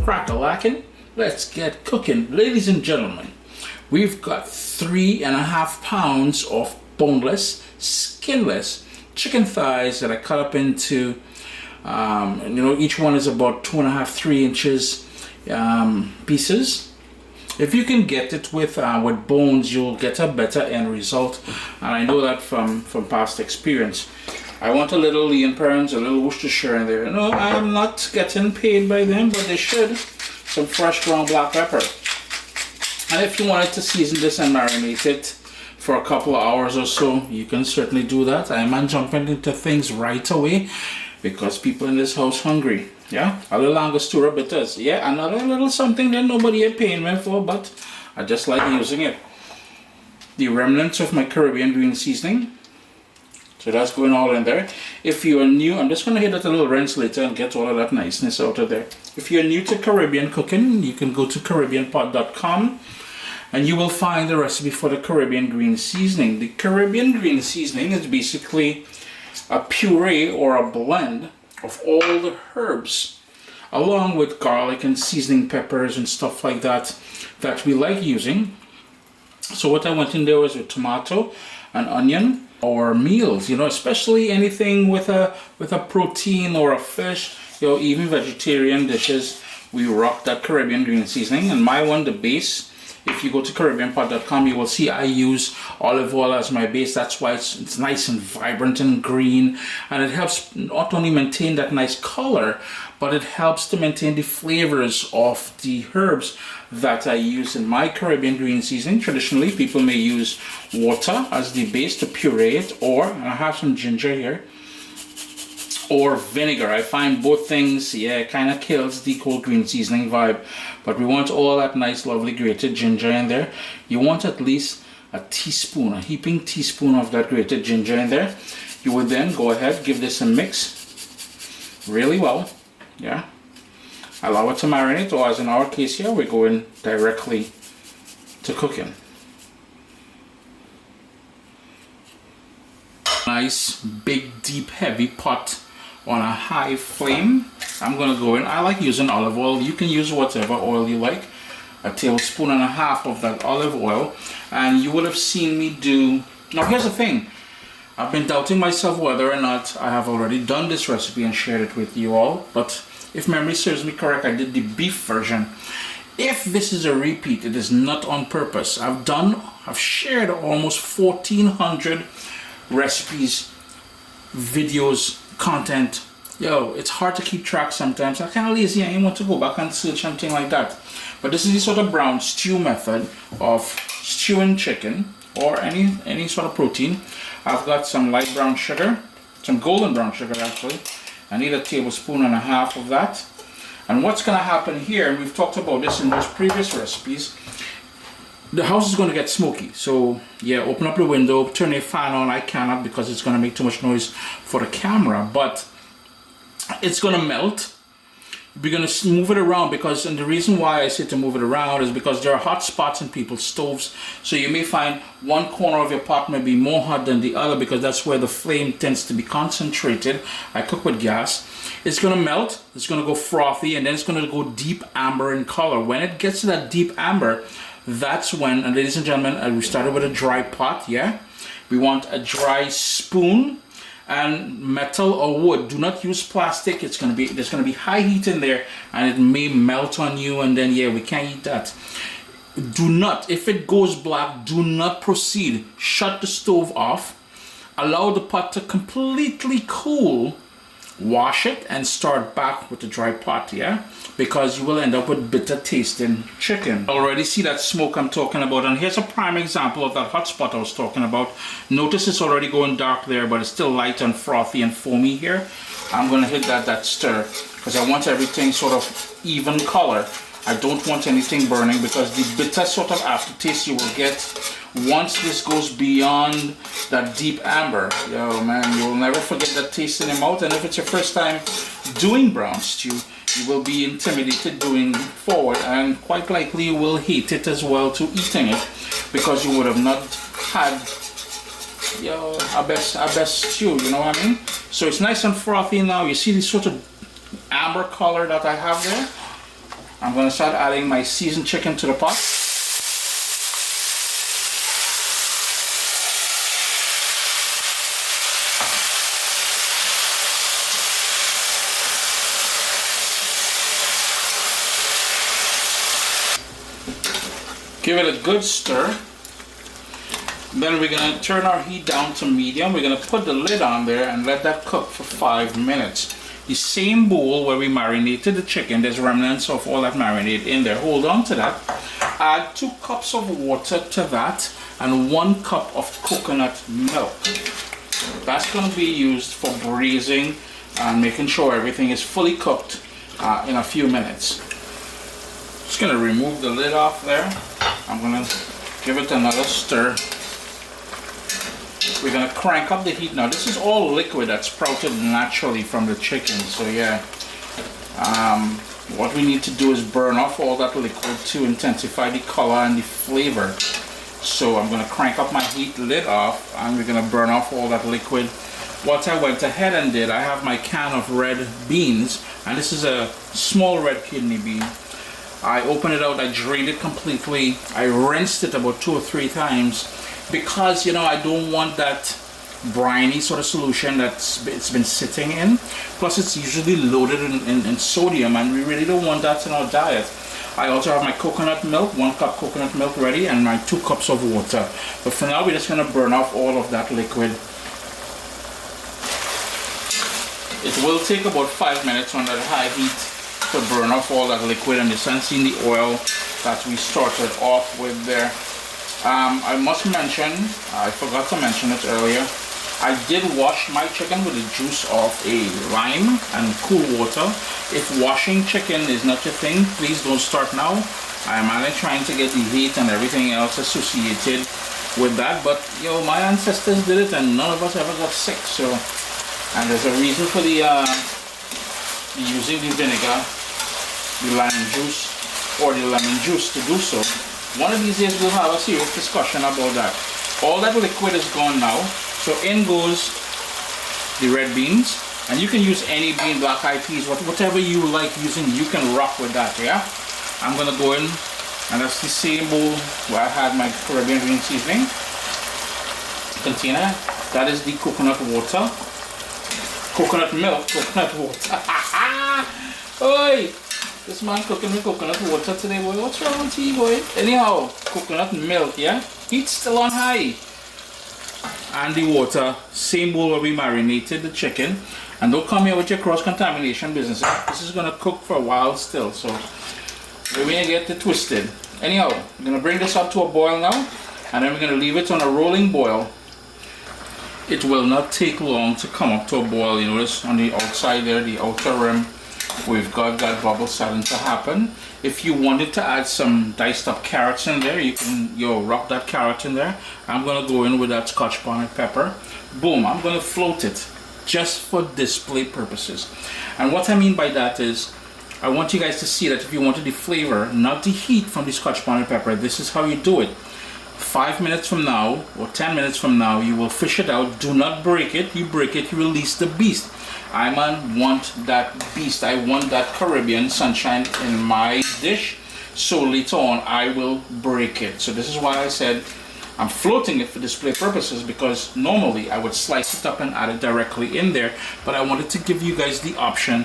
crack-a-lackin', let's get cooking. Ladies and gentlemen, we've got 3.5 pounds of boneless, skinless chicken thighs that I cut up into, each one is about 2.5, 3 inches pieces. If you can get it with bones, you'll get a better end result, and I know that from past experience. I want a little lean parents, a little Worcestershire in there. No, I am not getting paid by them, but they should. Some fresh ground black pepper. And if you wanted to season this and marinate it for a couple of hours or so, you can certainly do that. I'm not jumping into things right away because people in this house hungry. Yeah, a little Angostura bitters. Yeah, another little something that nobody is paying me for, but I just like using it. The remnants of my Caribbean green seasoning. So that's going all in there. If you are new, I'm just going to hit it a little rinse later and get all of that niceness out of there. If you're new to Caribbean cooking, you can go to CaribbeanPot.com and you will find the recipe for the Caribbean green seasoning. The Caribbean green seasoning is basically a puree or a blend of all the herbs, along with garlic and seasoning peppers and stuff like that we like using. So what I went in there was with tomato and onion, or meals, especially anything with a protein or a fish, even vegetarian dishes, we rock that Caribbean green seasoning. And my one, the base, if you go to CaribbeanPot.com, you will see I use olive oil as my base. That's why it's nice and vibrant and green, and it helps not only maintain that nice color, but it helps to maintain the flavors of the herbs that I use in my Caribbean green seasoning. Traditionally, people may use water as the base to puree it, or, and I have some ginger here, or vinegar. I find both things, kind of kills the cold green seasoning vibe, but we want all that nice, lovely grated ginger in there. You want at least a teaspoon, a heaping teaspoon of that grated ginger in there. You would then go ahead, give this a mix really well, allow it to marinate, or as in our case here, we're going directly to cooking. Nice, big, deep, heavy pot on a high flame. I'm gonna go in. I like using olive oil. You can use whatever oil you like. A tablespoon and a half of that olive oil, and you would have seen me do. Now here's the thing. I've been doubting myself whether or not I have already done this recipe and shared it with you all, but if memory serves me correct, I did the beef version. If this is a repeat, it is not on purpose. I've shared almost 1,400 recipes, videos, content. It's hard to keep track sometimes. I'm kind of lazy. I ain't want to go back and search something like that. But this is the sort of brown stew method of stewing chicken or any sort of protein. I've got some light brown sugar, some golden brown sugar actually. I need 1.5 tablespoons of that. And what's going to happen here, and we've talked about this in those previous recipes, the house is going to get smoky. So open up the window, turn a fan on. I cannot because it's going to make too much noise for the camera, but it's going to melt. We're going to move it around and the reason why I say to move it around is because there are hot spots in people's stoves. So you may find one corner of your pot may be more hot than the other because that's where the flame tends to be concentrated. I cook with gas. It's going to melt, it's going to go frothy, and then it's going to go deep amber in color. When it gets to that deep amber, that's when, and ladies and gentlemen, we started with a dry pot, We want a dry spoon. And metal or wood, do not use plastic. There's gonna be high heat in there and it may melt on you, and then we can't eat that. Do not, if it goes black, do not proceed. Shut the stove off, allow the pot to completely cool, wash it and start back with the dry pot, because you will end up with bitter tasting chicken. Already see that smoke I'm talking about, and here's a prime example of that hot spot I was talking about. Notice it's already going dark there, but it's still light and frothy and foamy here. I'm gonna hit that stir because I want everything sort of even color. I don't want anything burning because the bitter sort of aftertaste you will get once this goes beyond that deep amber, you'll never forget that taste in your mouth. And if it's your first time doing brown stew, you will be intimidated going forward, and quite likely you will hate it as well to eating it because you would have not had our best stew, you know what I mean? So it's nice and frothy now. You see this sort of amber color that I have there? I'm going to start adding my seasoned chicken to the pot. Give it a good stir. Then we're going to turn our heat down to medium. We're going to put the lid on there and let that cook for 5 minutes. The same bowl where we marinated the chicken, there's remnants of all that marinade in there. Hold on to that. Add 2 cups of water to that and 1 cup of coconut milk. That's going to be used for braising and making sure everything is fully cooked in a few minutes. Just going to remove the lid off there. I'm going to give it another stir. We're going to crank up the heat now. This is all liquid that's sprouted naturally from the chicken. So yeah, what we need to do is burn off all that liquid to intensify the color and the flavor. So I'm going to crank up my heat, lid off, and we're going to burn off all that liquid. What I went ahead and did, I have my can of red beans, and this is a small red kidney bean. I opened it out, I drained it completely, I rinsed it about 2 or 3 times because, you know, I don't want that briny sort of solution it's been sitting in. Plus it's usually loaded in sodium, and we really don't want that in our diet. I also have my coconut milk, 1 cup coconut milk ready, and my 2 cups of water. But for now we're just going to burn off all of that liquid. It will take about 5 minutes on that high heat to burn off all that liquid, and you can see the oil that we started off with there. I must mention, I forgot to mention it earlier, I did wash my chicken with the juice of a lime and cool water. If washing chicken is not your thing, please don't start now. I'm only trying to get the heat and everything else associated with that, but you know, my ancestors did it and none of us ever got sick. So, and there's a reason for the using the vinegar, the lime juice, or the lemon juice to do so. One of these days we'll have a serious discussion about that. All that liquid is gone now, so in goes the red beans, and you can use any bean, black eyed peas, whatever you like using, you can rock with that. Yeah, I'm gonna go in, and that's the same bowl where I had my Caribbean green seasoning container. That is the coconut water, coconut milk, coconut water. Oi! This man cooking with coconut water today, boy. What's wrong with you, boy? Anyhow, coconut milk, yeah? Heat's still on high. And the water, same bowl where we marinated the chicken. And don't come here with your cross-contamination business. This is gonna cook for a while still, so we ain't get it twisted. Anyhow, I'm gonna bring this up to a boil now, and then we're gonna leave it on a rolling boil. It will not take long to come up to a boil. You notice on the outside there, the outer rim, we've got that bubble starting to happen. If you wanted to add some diced up carrots in there, you can rock that carrot in there. I'm gonna go in with that Scotch bonnet pepper. Boom, I'm gonna float it just for display purposes. And what I mean by that is, I want you guys to see that if you wanted the flavor, not the heat from the Scotch bonnet pepper, this is how you do it. 5 minutes from now, or 10 minutes from now, you will fish it out. Do not break it. You break it, you release the beast. I want that beast. I want that Caribbean sunshine in my dish. So later on, I will break it. So this is why I said I'm floating it for display purposes, because normally I would slice it up and add it directly in there. But I wanted to give you guys the option.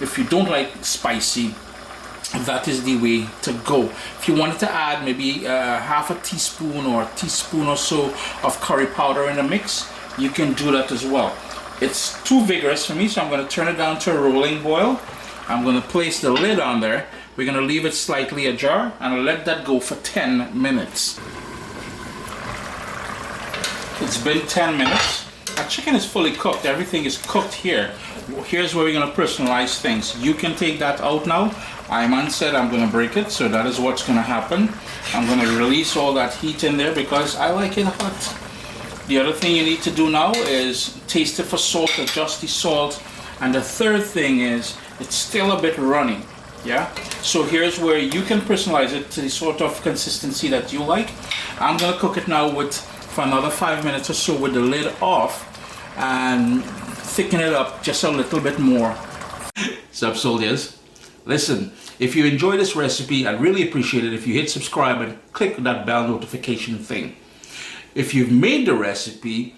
If you don't like spicy, that is the way to go. If you wanted to add maybe half a teaspoon or a teaspoon or so of curry powder in the mix, you can do that as well. It's too vigorous for me, so I'm going to turn it down to a rolling boil. I'm going to place the lid on there. We're going to leave it slightly ajar and let that go for 10 minutes. It's been 10 minutes. Our chicken is fully cooked. Everything is cooked here. Here's where we're going to personalize things. You can take that out now. Ayman said I'm going to break it, so that is what's going to happen. I'm going to release all that heat in there because I like it hot. The other thing you need to do now is taste it for salt, adjust the salt. And the third thing is, it's still a bit runny. Yeah? So here's where you can personalize it to the sort of consistency that you like. I'm going to cook it now for another 5 minutes or so with the lid off and thicken it up just a little bit more. What's up, soldiers? Listen, if you enjoy this recipe, I'd really appreciate it if you hit subscribe and click that bell notification thing. If you've made the recipe,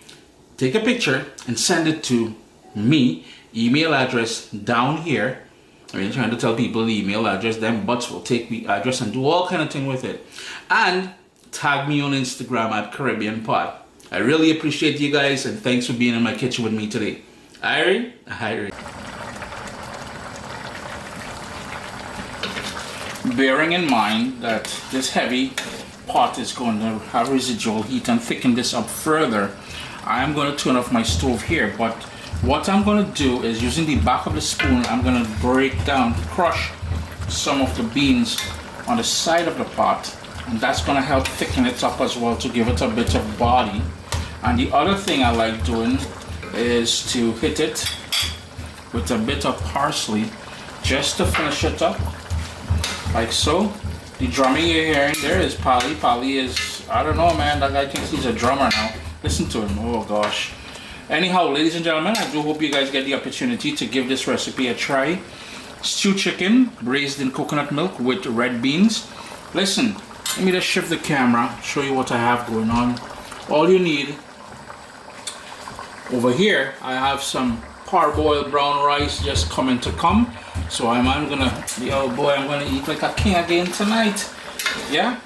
take a picture and send it to me. Email address down here. I mean, trying to tell people the email address, them butts will take the address and do all kind of thing with it. And tag me on Instagram at Caribbean Pot. I really appreciate you guys, and thanks for being in my kitchen with me today. Irene? Irene. Bearing in mind that this heavy pot is going to have residual heat and thicken this up further, I am going to turn off my stove here. But what I'm going to do is, using the back of the spoon, I'm going to crush some of the beans on the side of the pot, and that's going to help thicken it up as well to give it a bit of body. And the other thing I like doing is to hit it with a bit of parsley just to finish it up, like so. The drumming you're hearing there is Polly. Polly is, I don't know, man, that guy thinks he's a drummer now. Listen to him, oh gosh. Anyhow, ladies and gentlemen, I do hope you guys get the opportunity to give this recipe a try. Stewed chicken braised in coconut milk with red beans. Listen, let me just shift the camera, show you what I have going on. All you need, over here, I have some parboiled brown rice just coming to come. So I'm gonna, oh boy, I'm gonna eat like a king again tonight. Yeah?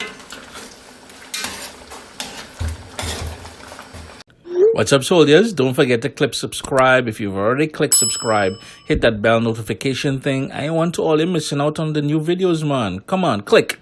What's up, soldiers? Don't forget to click subscribe. If you've already clicked subscribe, hit that bell notification thing. I want to all you missing out on the new videos, man. Come on, click.